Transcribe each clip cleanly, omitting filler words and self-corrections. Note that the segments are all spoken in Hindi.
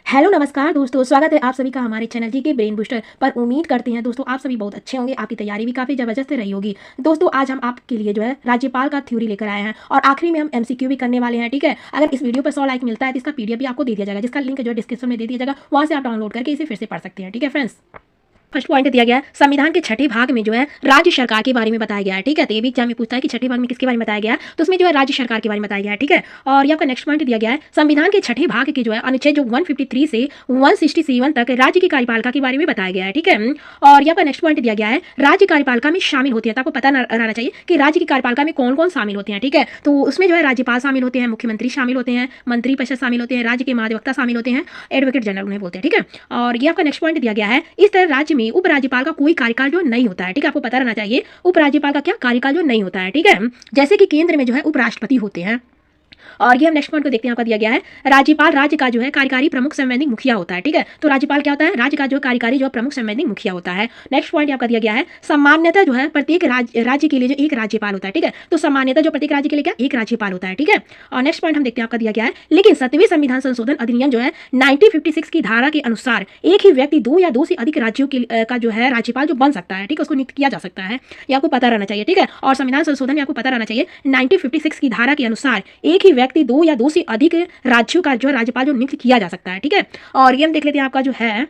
हेलो नमस्कार दोस्तों, स्वागत है आप सभी का हमारे चैनल जी के ब्रेन बूस्टर पर। उम्मीद करते हैं दोस्तों आप सभी बहुत अच्छे होंगे, आपकी तैयारी भी काफ़ी ज़बरदस्त रही होगी। दोस्तों आज हम आपके लिए जो है राज्यपाल का थ्योरी लेकर आए हैं और आखिरी में हम एमसीक्यू भी करने वाले हैं। ठीक है, अगर इस वीडियो पर 100 लाइक मिलता है तो इसका पीडीएफ भी आपको दे दिया जाएगा, जिसका लिंक जो है डिस्क्रिप्शन में दे दिया जाएगा, वहाँ से आप डाउनलोड करके इसे फिर से पढ़ सकते हैं। ठीक है फ्रेंड्स, फर्स्ट पॉइंट दिया गया है संविधान के छठे भाग में जो है राज्य सरकार के बारे में बताया गया है। ठीक है, तो ये भी एग्जाम में पूछता है कि छठे भाग में किसके बारे में बताया गया है, तो उसमें जो है राज्य सरकार के बारे में बताया गया है। ठीक है, और यहाँ का नेक्स्ट पॉइंट दिया गया है संविधान के छठे भाग के जो है अनुच्छेद जो 153 से 167 तक राज्य की कार्यपालिका के बारे में बताया गया है। ठीक है, और यहाँ का नेक्स्ट पॉइंट दिया गया है राज्य कार्यपालिका में शामिल होती है, तो आपको पता रहना चाहिए कि राज्य की कार्यपालिका में कौन कौन शामिल होते हैं। ठीक है, तो उसमें जो है राज्यपाल शामिल होते हैं, मुख्यमंत्री शामिल होते हैं, मंत्री परिषद शामिल होते हैं, राज्य के महाधिवक्ता शामिल होते हैं, एडवोकेट जनरल उन्हें बोलते हैं। ठीक है, और ये आपका नेक्स्ट पॉइंट दिया गया है इस तरह राज्य में उपराज्यपाल का कोई कार्यकाल जो नहीं होता है। ठीक है, आपको पता रहना चाहिए उपराज्यपाल का क्या कार्यकाल जो नहीं होता है। ठीक है, जैसे कि केंद्र में जो है उपराष्ट्रपति होते हैं। और ये हम नेक्स्ट पॉइंट को देखते हैं, आपका दिया गया है राज्यपाल राज्य का जो है कार्यकारी प्रमुख संवैधानिक मुखिया होता है। ठीक है, तो राज्यपाल क्या होता है, राज्य का जो कार्यकारी जो प्रमुख संवैधानिक मुखिया होता है। नेक्स्ट पॉइंट आपका दिया गया है सामान्यतः जो है प्रत्येक राज्य के लिए जो एक राज्यपाल होता है। ठीक है, तो सामान्यतः जो प्रत्येक राज्य के लिए क्या एक राज्यपाल होता है। ठीक है, और नेक्स्ट पॉइंट हम देखते हैं, आपका दिया गया है लेकिन 7वें संविधान संशोधन अधिनियम जो है 1956 की धारा के अनुसार एक ही व्यक्ति दो या दो से अधिक राज्यों का जो है राज्यपाल जो बन सकता है। ठीक है, उसको नियुक्त किया जा सकता है, ये आपको पता रहना चाहिए। ठीक है, और संविधान संशोधन में आपको पता रहना चाहिए 1956 की धारा के अनुसार एक ही व्यक्ति दो या दो से अधिक राज्यों का जो राज्यपाल जो नियुक्त किया जा सकता है। ठीक है, और ये हम देख लेते हैं आपका जो है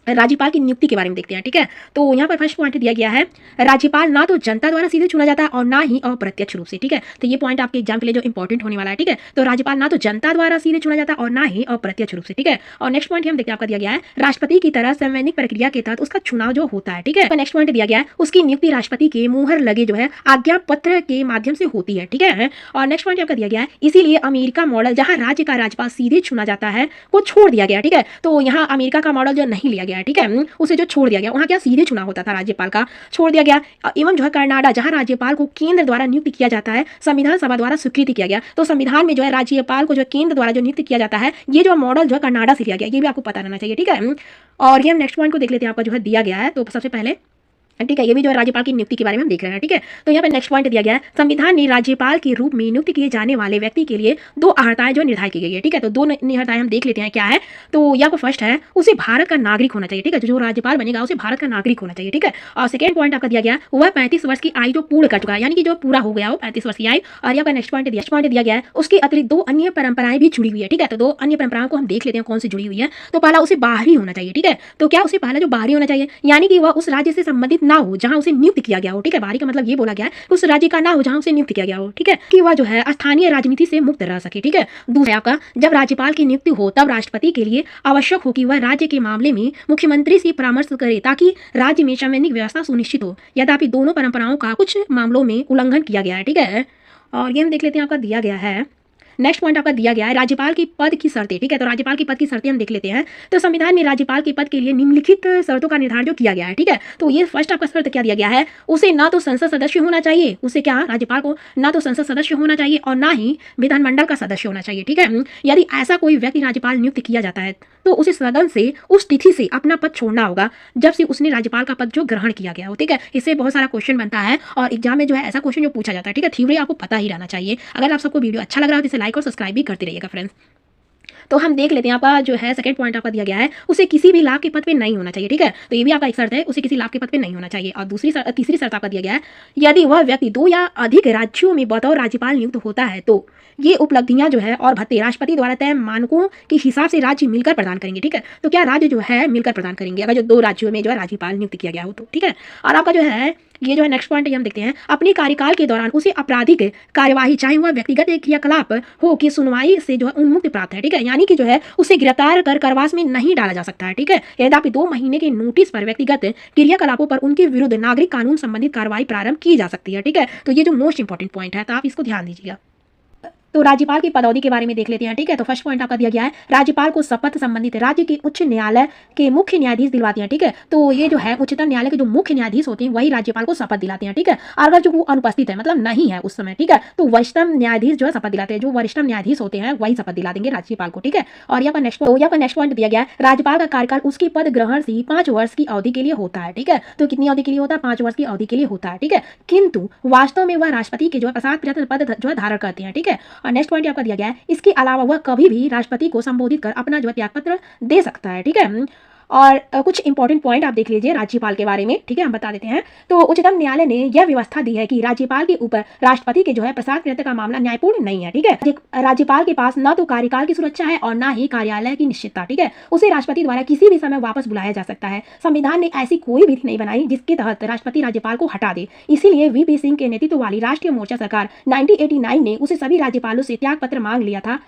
राज्यपाल की नियुक्ति के बारे में देखते हैं। ठीक है, तो यहाँ पर फर्स्ट पॉइंट दिया गया है राज्यपाल ना तो जनता द्वारा सीधे चुना जाता है और ना ही अप्रत्यक्ष रूप से। ठीक है, तो ये पॉइंट आपके एग्जाम के लिए जो इंपॉर्टेंट होने वाला है। ठीक है, तो राज्यपाल ना तो जनता द्वारा सीधे चुना जाता है और ना ही अप्रत्यक्ष रूप से। ठीक है, और नेक्स्ट पॉइंट हम देखते हैं, आपका दिया गया है राष्ट्रपति की तरह संवैधानिक प्रक्रिया के तहत उसका चुनाव जो होता है। ठीक है, नेक्स्ट पॉइंट दिया गया है उसकी नियुक्ति राष्ट्रपति के मुहर लगे जो है आज्ञा पत्र के माध्यम से होती है। ठीक है, और नेक्स्ट पॉइंट आपका दिया गया है इसीलिए अमेरिका मॉडल जहां राज्य का राज्यपाल सीधे चुना जाता है को छोड़ दिया गया। ठीक है, तो यहाँ अमेरिका का मॉडल जो नहीं लिया गया है। ठीक है, उसे जो छोड़ दिया गया, वहां क्या सीधे चुनाव होता था राज्यपाल का, छोड़ दिया गया। एवं जो है कनाडा जहां राज्यपाल को केंद्र द्वारा नियुक्त किया जाता है संविधान सभा द्वारा स्वीकृति किया गया, तो संविधान में जो है राज्यपाल को जो केंद्र द्वारा जो नियुक्त किया जाता है, ये जो मॉडल जो है कनाडा से लिया गया, ये भी आपको पता रहना चाहिए। ठीक है, और ये हम नेक्स्ट पॉइंट को देख लेते हैं, आपका जो है दिया गया है, तो सबसे पहले ठीक है, ये भी जो है राज्यपाल की नियुक्ति के बारे में हम देख रहे हैं। ठीक है, तो यहाँ पे नेक्स्ट पॉइंट दिया गया है संविधान ने राज्यपाल के रूप में नियुक्त किए जाने वाले व्यक्ति के लिए दो अर्हताएं जो निर्धारित की गई है। ठीक है, तो दो अर्हताएं हम देख लेते हैं क्या है, तो यहाँ पर फर्स्ट है उसे भारत का नागरिक होना चाहिए। ठीक है, जो राज्यपाल बनेगा उसे भारत का नागरिक होना चाहिए। ठीक है, और सेकंड पॉइंट आपका दिया गया वह 35 वर्ष की आयु जो पूर्ण कर चुका है, यानी कि जो पूरा हो गया हो 35 वर्ष की आयु। और यहाँ पर नेक्स्ट पॉइंट दिया गया है उसके अतिरिक्त दो अन्य परंपराएं भी जुड़ी हुई है। ठीक है, तो दो अन्य परंपराओं को हम देख लेते हैं कौन सी जुड़ी हुई है। तो पहला उसे बाहरी होना चाहिए। ठीक है, तो क्या उसे पहला जो बाहरी होना चाहिए, यानी कि वह उस राज्य से संबंधित ना हो जहां उसे नियुक्त किया गया हो। ठीक है, बाहरी का मतलब ये बोला गया है उस राज्य का ना हो जहां उसे नियुक्त किया गया हो। ठीक है, कि वह जो है स्थानीय राजनीति से मुक्त रह सके। ठीक है, दूसरा आपका जब राज्यपाल की नियुक्ति हो तब राष्ट्रपति के लिए आवश्यक हो कि वह राज्य के मामले में मुख्यमंत्री से परामर्श करे ताकि राज्य में संवैधानिक व्यवस्था सुनिश्चित हो। यद्यपि दोनों परंपराओं का कुछ मामलों में उल्लंघन किया गया है। ठीक है, और ये हम देख लेते हैं, आपका दिया गया है नेक्स्ट पॉइंट आपका दिया गया है राज्यपाल की पद की शर्तें। ठीक है, तो राज्यपाल की पद की शर्तें हम देख लेते हैं। तो संविधान में राज्यपाल के पद के लिए निम्नलिखित शर्तों का निर्धारण जो किया गया है। ठीक है, तो ये फर्स्ट आपका शर्त क्या दिया गया है, उसे ना तो संसद सदस्य होना चाहिए, उसे क्या राज्यपाल को ना तो संसद सदस्य होना चाहिए और ना ही विधानमंडल का सदस्य होना चाहिए। ठीक है, यदि ऐसा कोई व्यक्ति राज्यपाल नियुक्त किया जाता है तो उसे सदन से उस तिथि से अपना पद छोड़ना होगा जब से उसने राज्यपाल का पद जो ग्रहण किया गया हो। ठीक है, इससे बहुत सारा क्वेश्चन बनता है और एग्जाम में जो है ऐसा क्वेश्चन जो पूछा जाता है। ठीक है, थ्योरी आपको पता ही रहना चाहिए। अगर आप सबको वीडियो अच्छा लग रहा हो तो इसे लाइक और सब्सक्राइब भी करते रहिएगा फ्रेंड्स। तो हम देख लेते हैं, आपका जो है सेकंड पॉइंट आपका दिया गया है उसे किसी भी लाभ के पद पे नहीं होना चाहिए। ठीक है, तो ये भी आपका एक शर्त है, उसे किसी लाभ के पद पे नहीं होना चाहिए। और तीसरी शर्त आपका दिया गया है यदि वह व्यक्ति दो या अधिक राज्यों में बतौर राज्यपाल नियुक्त होता है तो ये उपलब्धियां जो है और भत्ते राष्ट्रपति द्वारा तय मानकों के हिसाब से राज्य मिलकर प्रदान करेंगे। ठीक है, तो क्या राज्य जो है मिलकर प्रदान करेंगे अगर जो दो राज्यों में जो है राज्यपाल नियुक्त किया गया हो तो। ठीक है, और आपका जो है ये जो है नेक्स्ट पॉइंट हम देखते हैं अपने कार्यकाल के दौरान उसे आपराधिक कार्यवाही चाहे वह व्यक्तिगत क्रियाकलाप हो की सुनवाई से जो है उन्मुक्त प्राप्त है। ठीक है, यानी कि जो है उसे गिरफ्तार कर कारावास में नहीं डाला जा सकता है। ठीक है, यद्यपि 2 महीने के नोटिस पर व्यक्तिगत क्रियाकलापों पर उनके विरुद्ध नागरिक कानून संबंधित कार्रवाई प्रारंभ की जा सकती है। ठीक है, तो ये जो मोस्ट इंपॉर्टेंट पॉइंट है, तो आप इसको ध्यान दीजिएगा। तो राज्यपाल की पदौदी के बारे में देख लेते हैं। ठीक है, तो फर्स्ट पॉइंट आपका दिया गया है राज्यपाल को शपथ संबंधित राज्य के उच्च न्यायालय के मुख्य न्यायाधीश दिलवाते हैं। ठीक है, तो ये जो है उच्चतम न्यायालय के जो मुख्य न्यायाधीश होते हैं वही राज्यपाल को शपथ दिलाते हैं। ठीक है, अगर जो वो अनुपस्थित है मतलब नहीं है उस समय, ठीक है, तो वरिष्ठतम न्यायाधीश जो है शपथ दिलाते हैं, जो वरिष्ठतम न्यायाधीश होते हैं वही शपथ दिला देंगे राज्यपाल को। ठीक है, और यहाँ पर नेक्स्ट पॉइंट दिया गया है राज्यपाल का कार्यकाल उसकी पद ग्रहण से 5 वर्ष की अवधि के लिए होता है। ठीक है, तो कितनी अवधि के लिए होता है, 5 वर्ष की अवधि के लिए होता है। ठीक है, किंतु वास्तव में वह राष्ट्रपति के जो है 7% पद जो है धारण करते हैं। ठीक है, और नेक्स्ट पॉइंट आपका दिया गया है, इसके अलावा वह कभी भी राष्ट्रपति को संबोधित कर अपना जो है त्यागपत्र दे सकता है। ठीक है, और कुछ इंपॉर्टेंट पॉइंट आप देख लीजिए राज्यपाल के बारे में। ठीक है, हम बता देते हैं। तो उच्चतम न्यायालय ने यह व्यवस्था दी है कि राज्यपाल के ऊपर राष्ट्रपति के जो है प्रसाद कृत्य का मामला न्यायपूर्ण नहीं है। ठीक है, राज्यपाल के पास न तो कार्यकाल की सुरक्षा है और ना ही कार्यालय की निश्चितता। ठीक है, उसे राष्ट्रपति द्वारा किसी भी समय वापस बुलाया जा सकता है। संविधान ने ऐसी कोई विधि नहीं बनाई जिसके तहत राष्ट्रपति राज्यपाल को हटा दे। इसीलिए वीपी सिंह के नेतृत्व वाली राष्ट्रीय मोर्चा सरकार 1989 ने उसे सभी राज्यपालों से त्यागपत्र मांग लिया था,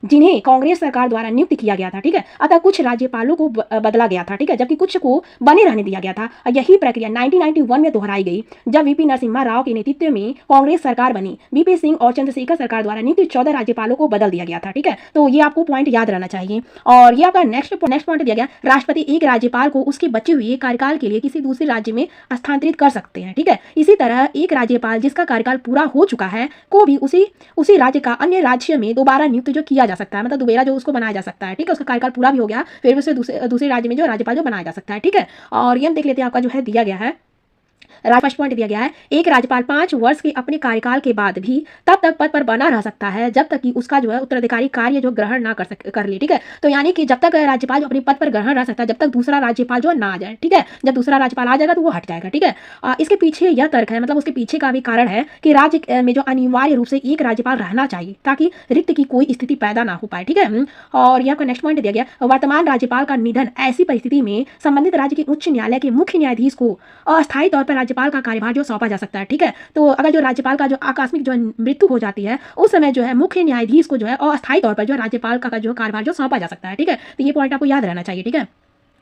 जिन्हें कांग्रेस सरकार द्वारा नियुक्त किया गया था। ठीक है, अतः कुछ राज्यपालों को बदला गया था। ठीक है, जबकि कुछ को बने रहने दिया गया था। यही प्रक्रिया 1991 में दोहराई गई, जब वीपी नरसिम्हा राव के नेतृत्व में कांग्रेस सरकार बनी। वीपी सिंह और चंद्रशेखर सरकार द्वारा नियुक्त 14 राज्यपालों को बदल दिया गया था। ठीक है, तो ये आपको पॉइंट याद रहना चाहिए। और ये आपका नेक्स्ट पॉइंट दिया गया, राष्ट्रपति एक राज्यपाल को उसके बचे हुए कार्यकाल के लिए किसी दूसरे राज्य में स्थानांतरित कर सकते हैं। ठीक है, इसी तरह एक राज्यपाल जिसका कार्यकाल पूरा हो चुका है को भी उसी राज्य का अन्य राज्य में दोबारा नियुक्त जो किया जा सकता है, मतलब दोबारा जो उसको बनाया जा सकता है। ठीक है, उसका कार्यकाल पूरा भी हो गया, फिर उसे दूसरे राज्य में जो राज्यपाल जो बनाया जा सकता है। ठीक है, और ये हम देख लेते हैं आपका जो है दिया गया है, फर्स्ट पॉइंट दिया गया है, एक राज्यपाल 5 वर्ष के अपने कार्यकाल के बाद भी तब तक पद पर बना रह सकता है जब तक कि उसका जो है उत्तराधिकारी कार्य जो ग्रहण ना कर ले। ठीक है, तो यानी कि जब तक राज्यपाल जो अपने पद पर ग्रहण रह सकता है जब तक दूसरा राज्यपाल जो ना आ जाए। ठीक है, जब दूसरा राज्यपाल आ जाएगा तो वो हट जाएगा। ठीक है, इसके पीछे यह तर्क है, मतलब उसके पीछे का भी कारण है कि राज्य में जो अनिवार्य रूप से एक राज्यपाल रहना चाहिए ताकि रिक्त की कोई स्थिति पैदा ना हो पाए। ठीक है, और यहाँ का नेक्स्ट पॉइंट दिया गया, वर्तमान राज्यपाल का निधन ऐसी परिस्थिति में संबंधित राज्य के उच्च न्यायालय के मुख्य न्यायाधीश को अस्थायी तौर पर राज्यपाल का कार्यभार जो सौंपा जा सकता है। ठीक है, तो अगर जो राज्यपाल का जो आकस्मिक जो मृत्यु हो जाती है उस समय जो है मुख्य न्यायाधीश को जो है अस्थायी तौर पर जो राज्यपाल का जो कार्यभार जो सौंपा जा सकता है। ठीक है, तो ये पॉइंट आपको याद रहना चाहिए। ठीक है,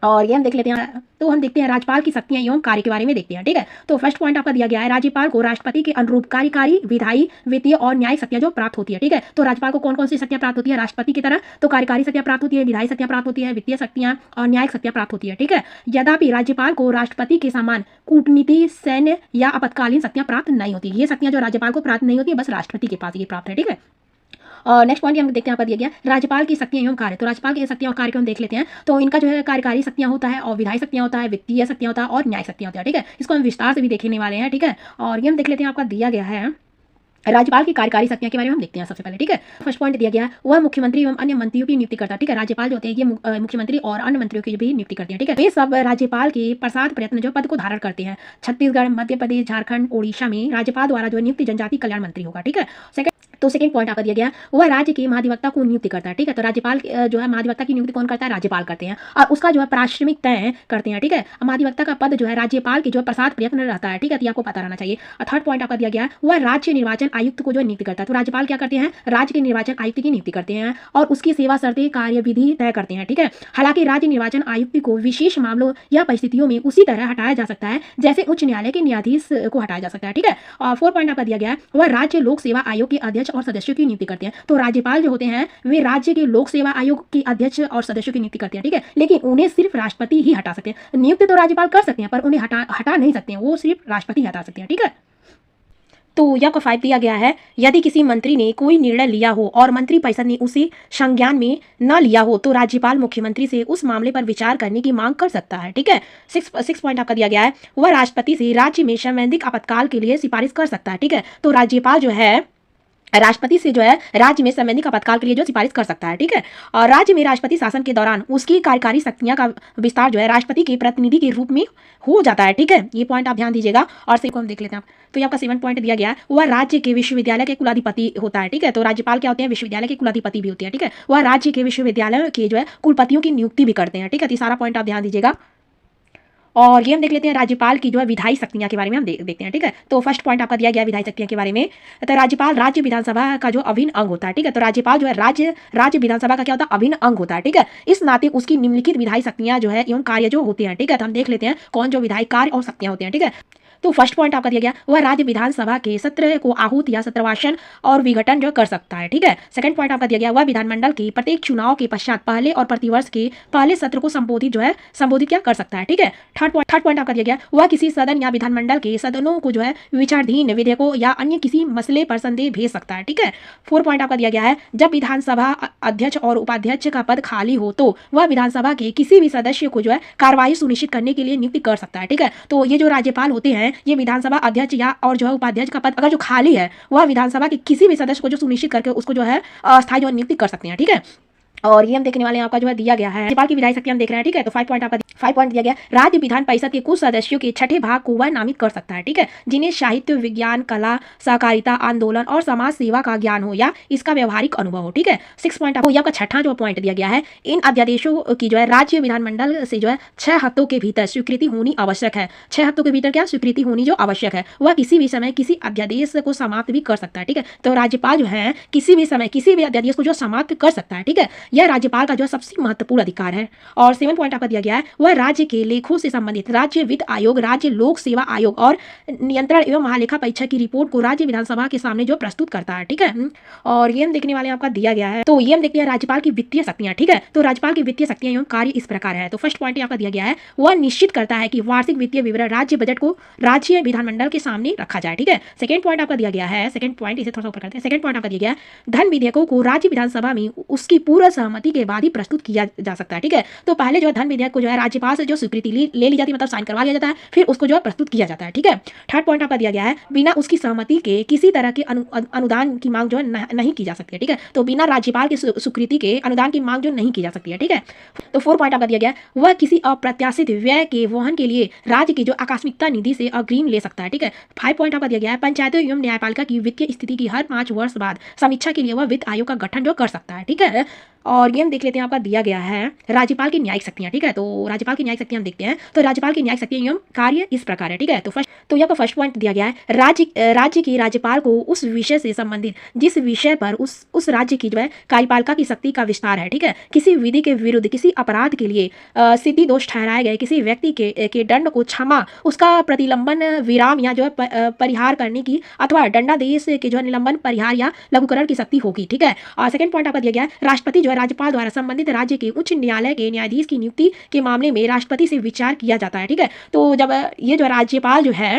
और ये हम देख लेते हैं, तो हम देखते हैं राज्यपाल की शक्तियां एवं कार्य के बारे में देखते हैं। ठीक है, तो फर्स्ट पॉइंट आपका दिया गया है, राज्यपाल को राष्ट्रपति के अनुरूप कार्यकारी, विधायी, वित्तीय और न्यायिक शक्तियां जो प्राप्त होती है। ठीक है, तो राज्यपाल को कौन कौन सी शक्तियां प्राप्त होती है राष्ट्रपति की तरह, तो कार्यकारी शक्तियां प्राप्त होती है, विधायी शक्तियां प्राप्त होती है, वित्तीय शक्तियां और न्यायिक शक्तियां प्राप्त होती है। ठीक है, यद्यपि राज्यपाल को राष्ट्रपति के समान कूटनीति, सैन्य या आपातकालीन शक्तियां प्राप्त नहीं होती। ये शक्तियां जो राज्यपाल को प्राप्त नहीं होती है, बस राष्ट्रपति के पास ये प्राप्त है। ठीक है, और नेक्स्ट पॉइंट हम देखते हैं यहाँ पर दिया गया, राज्यपाल की शक्तियां एवं कार्य। तो राज्यपाल की शक्तियां और कार्य को हम देख लेते हैं। तो इनका जो है कार्यकारी शक्तियां होता है और विधायी शक्तियां होता है, वित्तीय शक्तियां होता है और न्यायिक शक्तियां होती है। ठीक है, इसको हम विस्तार से भी देखने वाले हैं। ठीक है, और ये हम देख लेते हैं आपका दिया गया है राज्यपाल की कार्यकारी शक्तियां के बारे में हम देखते हैं सबसे पहले। ठीक है, फर्स्ट पॉइंट दिया गया है, वह मुख्यमंत्री एवं अन्य मंत्रियों की नियुक्ति करता है। ठीक है, राज्यपाल जो होते हैं ये मुख्यमंत्री और अन्य मंत्रियों की भी नियुक्ति करते हैं। ठीक है, वे सब राज्यपाल के प्रसाद प्रयत्न जो पद को धारण करते हैं। छत्तीसगढ़, मध्य प्रदेश, झारखंड, ओडिशा में राज्यपाल द्वारा जो नियुक्ति जनजाति कल्याण मंत्री होगा। ठीक है, सेकंड पॉइंट आपका दिया गया, वह राज्य के महाधिवक्ता को नियुक्ति करता है। ठीक है, तो राज्यपाल जो है महाधिवक्ता की नियुक्ति कौन करता है, राज्यपाल करते हैं, और उसका जो है पारिश्रमिक तय करते हैं। ठीक है, महाधिवक्ता का पद जो है राज्यपाल के जो प्रसाद प्रयत्न रहता है। ठीक है, तो आपको पता रहना चाहिए। और थर्ड पॉइंट आपका दिया गया, वह राज्य निर्वाचन आयुक्त को जो नियुक्ति करता है। तो राज्यपाल क्या करते हैं, राज्य के निर्वाचन आयुक्त की नियुक्ति करते हैं और उसकी सेवा शर्तें, कार्यविधि तय करते हैं। ठीक है, हालांकि राज्य निर्वाचन आयुक्त को विशेष मामलों या परिस्थितियों में उसी तरह हटाया जा सकता है जैसे उच्च न्यायालय के न्यायाधीश को हटाया जा सकता है। ठीक है, और फोर्थ पॉइंट आपका दिया गया, वह राज्य लोक सेवा आयोग के अध्यक्ष और सदस्यों की नियुक्ति करते हैं। तो राज्यपाल जो होते हैं वे राज्य के लोक सेवा आयोग के अध्यक्ष और सदस्यों की नियुक्ति करते हैं। ठीक है, लेकिन उन्हें सिर्फ राष्ट्रपति ही हटा सकते हैं। नियुक्त तो राज्यपाल कर सकते हैं पर उन्हें हटा नहीं सकते हैं, वो सिर्फ राष्ट्रपति हटा सकते हैं। ठीक है, तो यह का 5 दिया गया है, यदि किसी मंत्री ने कोई निर्णय लिया हो और मंत्रिपरिषद ने उसे संज्ञान में न लिया हो तो राज्यपाल मुख्यमंत्री से उस मामले पर विचार करने की मांग कर सकता है। ठीक है, 6 पॉइंट आपका दिया गया है, वह राष्ट्रपति से राज्य में संवैधानिक आपातकाल के लिए सिफारिश कर सकता है। ठीक है, तो राज्यपाल जो है राष्ट्रपति से जो है राज्य में संवैधानिक आपातकाल के लिए जो सिफारिश कर सकता है। ठीक है, और राज्य में राष्ट्रपति शासन के दौरान उसकी कार्यकारी शक्तियां का विस्तार जो है राष्ट्रपति के प्रतिनिधि के रूप में हो जाता है। ठीक है, ये पॉइंट आप ध्यान दीजिएगा। और से को हम देख लेते हैं। तो ये आपका 7 पॉइंट दिया गया है, वह राज्य के विश्वविद्यालय के कुलाधिपति होता है। ठीक है, तो राज्यपाल क्या होते हैं, विश्वविद्यालय के कुलाधिपति भी होती है। ठीक है, वह राज्य के विश्वविद्यालय के जो है कुलपतियों की नियुक्ति भी करते हैं। ठीक है, तो सारा पॉइंट आप ध्यान दीजिएगा। और ये हम देख लेते हैं राज्यपाल की जो है विधायी शक्तियां के बारे में हम देखते हैं। ठीक है, तो फर्स्ट पॉइंट आपका दिया गया विधायी शक्तियां के बारे में। तो राज्यपाल राज्य विधानसभा का जो अभिन्न अंग होता है। ठीक है, तो राज्यपाल जो है राज्य विधानसभा का क्या होता है, अभिन्न अंग होता है। ठीक है, इस नाते उसकी निम्नलिखित विधायी शक्तियां जो है एवं कार्य जो होते हैं। ठीक है, तो हम देख लेते हैं कौन जो विधायी कार्य और शक्तियां होती हैं। ठीक है, तो फर्स्ट पॉइंट आपका दिया गया, वह राज्य विधानसभा के सत्र को आहूत या सत्रवासन और विघटन जो कर सकता है। ठीक है, सेकंड पॉइंट आपका दिया गया, वह विधानमंडल के प्रत्येक चुनाव के पश्चात पहले और प्रतिवर्ष के पहले सत्र को संबोधित क्या कर सकता है। ठीक है, थर्ड पॉइंट आपका दिया गया, वह किसी सदन या विधानमंडल के सदनों को जो है विचाराधीन विधेयकों या अन्य किसी मसले पर संदेह भेज सकता है। ठीक है, 4 पॉइंट आपका दिया गया है, जब विधानसभा अध्यक्ष और उपाध्यक्ष का पद खाली हो तो वह विधानसभा के किसी भी सदस्य को जो है कार्रवाई सुनिश्चित करने के लिए नियुक्ति कर सकता है। ठीक है, तो ये जो राज्यपाल होते हैं है ये विधानसभा अध्यक्ष या और जो है उपाध्यक्ष का पद अगर जो खाली है वह विधानसभा के किसी भी सदस्य को जो सुनिश्चित करके उसको जो है अस्थायी जो नियुक्ति कर सकते हैं। ठीक है, और ये हम देखने वाले हैं आपका जो है दिया गया है राज्यपाल की विधायी शक्ति हम देख रहे हैं। ठीक है, तो 5 पॉइंट आपका 5 पॉइंट दिया गया। राज्य विधान परिषद के कुछ सदस्यों के छठे भाग को वह नामित कर सकता है। ठीक है, जिन्हें साहित्य, विज्ञान, कला, सहकारिता, आंदोलन और समाज सेवा का ज्ञान हो या इसका व्यवहारिक अनुभव हो। ठीक है, 6 पॉइंट आपको आपका छठा जो पॉइंट दिया गया है, इन अध्यादेशों की जो है राज्य विधानमंडल से जो है 6 हफ्तों के भीतर स्वीकृति होनी आवश्यक है। 6 हफ्तों के भीतर क्या स्वीकृति होनी जो आवश्यक है, वह किसी भी समय किसी अध्यादेश को समाप्त भी कर सकता है। ठीक है, तो राज्यपाल जो है किसी भी समय किसी भी अध्यादेश को जो समाप्त कर सकता है। ठीक है, यह राज्यपाल का जो सबसे महत्वपूर्ण अधिकार है। और 7 पॉइंट आपका दिया गया है, वह राज्य के लेखों से संबंधित राज्य वित्त आयोग, राज्य लोक सेवा आयोग और नियंत्रण एवं महालेखा परीक्षा की रिपोर्ट को राज्य विधानसभा के सामने जो प्रस्तुत करता है। ठीक है, और ये हम देखने वाले आपका दिया गया है। तो ये हम देखते हैं राज्यपाल की वित्तीय शक्तियां। ठीक है, तो राज्यपाल की वित्तीय शक्तियां एवं कार्य इस प्रकार है। तो फर्स्ट पॉइंट आपका दिया गया है, वह निश्चित करता है कि वार्षिक वित्तीय विवरण राज्य बजट को राज्य विधानमंडल के सामने रखा जाए। ठीक है, सेकंड पॉइंट आपका दिया गया है, सेकंड पॉइंट इसे थोड़ा सा ऊपर करते हैं। सेकंड पॉइंट आपका दिया गया है, धन विधेयकों को राज्य विधानसभा में उसकी पूर्ण सहमति के बाद ही प्रस्तुत किया जा सकता है। ठीक है, तो पहले जो है धन विधेयक को जो है राज्यपाल से जो स्वीकृति ले ली जाती है, मतलब साइन करवा लिया जाता है, फिर उसको जो है प्रस्तुत किया जाता है। ठीक है, थर्ड पॉइंट आपका दिया गया है, बिना उसकी सहमति के किसी तरह के अनुदान की मांग जो है नहीं की जा सकती है। ठीक है, तो बिना राज्यपाल की स्वीकृति के अनुदान की मांग जो नहीं की जा सकती है। ठीक है, तो 4 पॉइंट आपका दिया गया है, वह किसी अप्रत्याशित व्यय के वहन के लिए राज्य की जो आकस्मिकता निधि से अग्रिम ले सकता है। ठीक है, 5 पॉइंट आपका दिया गया है, पंचायतों एवं न्यायपालिका की वित्तीय स्थिति की हर 5 वर्ष बाद समीक्षा के लिए वह वित्त आयोग का गठन जो कर सकता है। ठीक है, और ये हम देख लेते हैं आपका दिया गया है राज्यपाल की न्यायिक शक्तियां। ठीक है, तो राज्यपाल की न्यायिक शक्तियां हम देखते हैं। तो राज्यपाल की न्यायिक शक्तियां एवं कार्य इस प्रकार है। ठीक है, तो यहाँ पर फर्स्ट पॉइंट दिया गया है, राज्य की राज्यपाल को उस विषय से संबंधित जिस विषय पर उस राज्य की जो है कार्यपालिका की शक्ति का विस्तार है। ठीक है, किसी विधि के विरुद्ध किसी अपराध के लिए सिद्धि दोष ठहराए गए किसी व्यक्ति के दंड को क्षमा, उसका प्रतिलंबन, विराम या जो है परिहार करने की अथवा दंडादेश के जो है निलंबन, परिहार या लघुकरण की शक्ति होगी। ठीक है, और सेकंड पॉइंट आपका दिया गया है, राष्ट्रपति जो है राज्यपाल द्वारा संबंधित राज्य के उच्च न्यायालय के न्यायाधीश की नियुक्ति के मामले में राष्ट्रपति से विचार किया जाता है। ठीक है, तो जब ये जो राज्यपाल जो है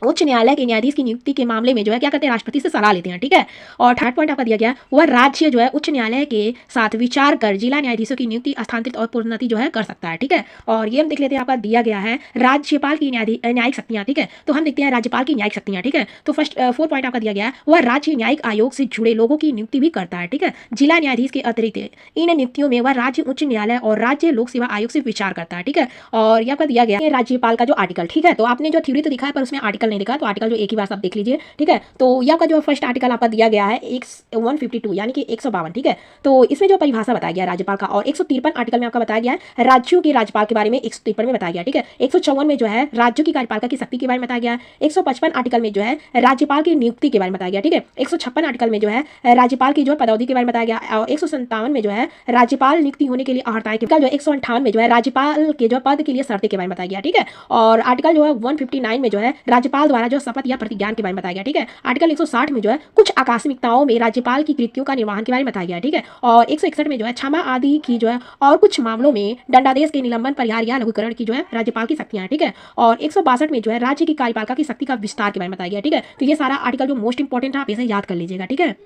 उच्च न्यायालय के न्यायाधीश की नियुक्ति के मामले में जो है क्या करते हैं, राष्ट्रपति से सलाह लेते हैं। ठीक है, और थर्ड पॉइंट आपका दिया गया वह राज्य जो है उच्च न्यायालय के साथ विचार कर जिला न्यायाधीशों की नियुक्ति, स्थानांतरित और प्रोन्नति जो है कर सकता है। ठीक है, और ये हम देख लेते हैं आपका दिया गया है राज्यपाल की न्यायिक शक्तियां। ठीक है, तो हम देखते हैं राज्यपाल की न्यायिक शक्तियां। ठीक है, तो फर्स्ट 4 पॉइंट आपका दिया गया है, वह राज्य न्यायिक आयोग से जुड़े लोगों की नियुक्ति भी करता है। ठीक है, जिला न्यायाधीश के अतिरिक्त इन नियुक्तियों में वह राज्य उच्च न्यायालय और राज्य लोक सेवा आयोग से विचार करता है। ठीक है, और यहाँ पर दिया गया है राज्यपाल का जो आर्टिकल। ठीक है, तो आपने जो थ्योरी तो दिखा है पर उसमें आर्टिकल नहीं दिखा, तो आर्टिकल जो एक ही बार सब देख लीजिए। ठीक है, तो यहाँ का जो फर्स्ट आर्टिकल आपका दिया गया है 152 यानी कि 152। ठीक है, तो इसमें जो परिभाषा बताया गया राज्यपाल का, और 153 आर्टिकल में आपका बताया गया है राज्यों के राज्यपाल के बारे में 153 में बताया गया। ठीक है, 154 में जो है राज्यों की कार्यपालिका की शक्ति के बारे में बताया गया। 155 आर्टिकल में जो है राज्यपाल की नियुक्ति के बारे में बताया गया। ठीक है, 156 आर्टिकल में जो है राज्यपाल की जो पदोन्नति के बारे में बताया गया, और 157 में जो है राज्यपाल नियुक्ति होने के लिए अहर्ताएं, जो 158 में जो है राज्यपाल के जो पद के लिए शर्तें के बारे में बताया गया। ठीक है, और आर्टिकल जो है 159 में जो है राज्यपाल द्वारा जो शपथ या प्रतिज्ञान के बारे में बताया गया। ठीक है, आर्टिकल 160 में जो है कुछ आकस्मिकताओं में राज्यपाल की कृतियों का निर्वहन के बारे में बताया गया। ठीक है, और 161 में जो है क्षमा आदि की जो है और कुछ मामलों में दंडादेश के निलंबन, परिहार या लघुकरण की जो है राज्यपाल की शक्तियां। ठीक है, और 162 में जो है राज्य की कार्यपालिका की शक्ति का विस्तार के बारे में बताया गया। ठीक है, तो ये सारा आर्टिकल जो मोस्ट इंपॉर्टेंट है आप इसे याद कर लीजिएगा। ठीक है,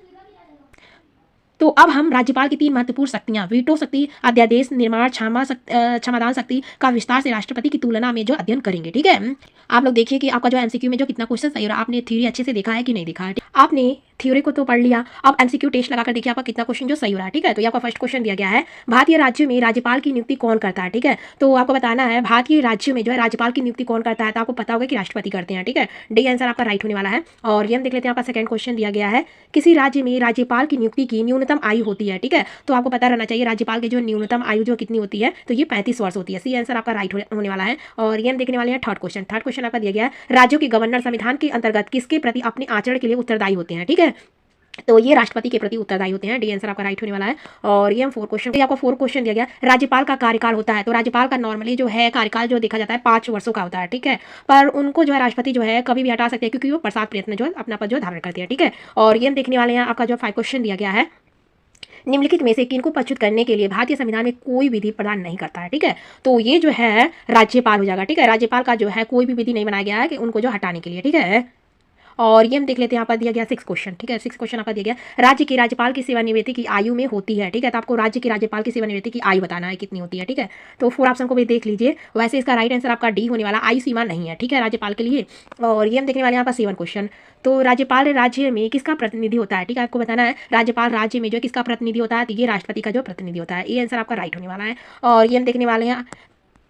तो अब हम राज्यपाल की 3 महत्वपूर्ण शक्तियां वीटो शक्ति, अध्यादेश निर्माण, क्षमादान शक्ति का विस्तार से राष्ट्रपति की तुलना में जो अध्ययन करेंगे। ठीक है, आप लोग देखिए कि आपका जो एमसीक्यू में जो कितना क्वेश्चन सही हो रहा है, आपने थ्योरी अच्छे से देखा है कि नहीं देखा है। आपने थ्योरी को तो पढ़ लिया, अब एमसीक्यू टेस्ट लगाकर देखिए आपका कितना क्वेश्चन जो सही हो रहा है। ठीक है, तो ये आपका फर्स्ट क्वेश्चन दिया गया है, भारतीय राज्यों में राज्यपाल की नियुक्ति कौन करता है। ठीक है, तो आपको बताना है भारतीय राज्यों में जो है राज्यपाल की नियुक्ति कौन करता है, तो आपको पता होगा कि राष्ट्रपति करते हैं। ठीक है, डी आंसर आपका राइट होने वाला है। और ये हम देख लेते हैं आपका सेकंड क्वेश्चन दिया गया है, किसी राज्य में राज्यपाल की नियुक्ति की न्यूनतम आयु होती है। ठीक है, तो आपको पता रहना चाहिए राज्यपाल की जो न्यूनतम आयु जो कितनी होती है, तो ये 35 वर्ष होती है। सी आंसर आपका राइट होने वाला है। और ये हम देखने वाले हैं थर्ड क्वेश्चन। थर्ड क्वेश्चन आपका दिया गया है, राज्यों के गवर्नर संविधान के अंतर्गत किसके प्रति अपने आचरण के लिए उत्तरदायी होते हैं। ठीक है, तो ये राष्ट्रपति के प्रति उत्तरदायी होते हैं। डी आंसर आपका राइट होने वाला है। और ये हम 4 क्वेश्चन, आपको 4 क्वेश्चन दिया गया, राज्यपाल का कार्यकाल होता है, तो राज्यपाल का नॉर्मली जो है कार्यकाल जो देखा जाता है 5 वर्षों का होता है। ठीक है, पर उनको जो है राष्ट्रपति जो है कभी भी हटा सकते हैं क्योंकि वो प्रसाद प्रयत्न जो है अपना पद जो धारण करते हैं। ठीक है, और ये हम देखने वाले हैं आपका जो 5 क्वेश्चन दिया गया है, निम्नलिखित में से किनको पदच्युत करने के लिए भारतीय संविधान में कोई विधि प्रदान नहीं करता है। ठीक है, तो ये जो है राज्यपाल हो जाएगा। ठीक है, राज्यपाल का जो है कोई भी विधि नहीं बनाया गया है कि उनको जो हटाने के लिए। ठीक है, और ये हम देख लेते हैं, यहाँ पर दिया गया 6 क्वेश्चन, ठीक है। 6 क्वेश्चन आपका दिया गया, राज्य के राज्यपाल की सेवानिवृत्ति की आयु में होती है, ठीक है। तो आपको राज्य के राज्यपाल की सेवानिवृत्ति की आयु बताना है कितनी होती है, ठीक है। तो 4 ऑप्शन को भी देख लीजिए। वैसे इसका राइट आंसर आपका डी होने वाला, आयु सीमा नहीं है, ठीक है, राज्यपाल के लिए। और ये हम देखने वाले हैं यहाँ पर 7 क्वेश्चन, तो राज्यपाल राज्य में किसका प्रतिनिधि होता है, ठीक है। आपको बताना है राज्यपाल राज्य में जो है किसका प्रतिनिधि होता है, तो ये राष्ट्रपति का जो प्रतिनिधि होता है। ये आंसर आपका राइट होने वाला है। और ये हम देखने वाले हैं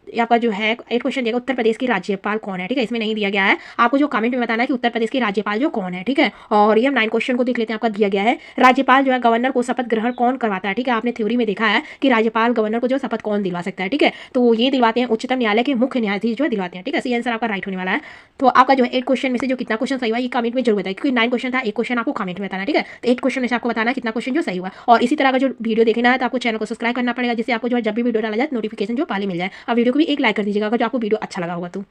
यहाँ पर जो है एक क्वेश्चन दिया, उत्तर प्रदेश की राज्यपाल कौन है, ठीक है। इसमें नहीं दिया गया है, आपको जो कमेंट में बताना है कि उत्तर प्रदेश के राज्यपाल जो कौन है, ठीक है। और ये हम 9 क्वेश्चन को देख लेते हैं। आपका दिया गया है, राज्यपाल जो है गवर्नर को शपथ ग्रहण कौन करवाता है, ठीक है। आपने थ्योरी में देखा है कि राज्यपाल गवर्नर को जो शपथ कौन दिलवा सकता है, ठीक है। तो ये दिलवाते हैं उच्चतम न्यायालय के मुख्य न्यायाधीश जो दिलवाते हैं, ठीक है। ये आंसर आपका राइट होने वाला है। तो आपका जो है 8 क्वेश्चन में से जो कितना क्वेश्चन सही हुआ ये कमेंट में जरूर बताए, क्योंकि 9 क्वेश्चन था, एक क्वेश्चन आपको कमेंट में बताना, ठीक है। तो 8 क्वेश्चन में से आपको बताना कितना क्वेश्चन जो सही हुआ। और इसी तरह का जो वीडियो देखना है तो आपको चैनल को सब्सक्राइब करना पड़ेगा, जिससे आपको जो है जब भी वीडियो डाला जाए नोटिफिकेशन जो पहले मिल जाए। और वीडियो को भी एक लाइक कर दीजिएगा अगर जो आपको वीडियो अच्छा लगा होगा तो।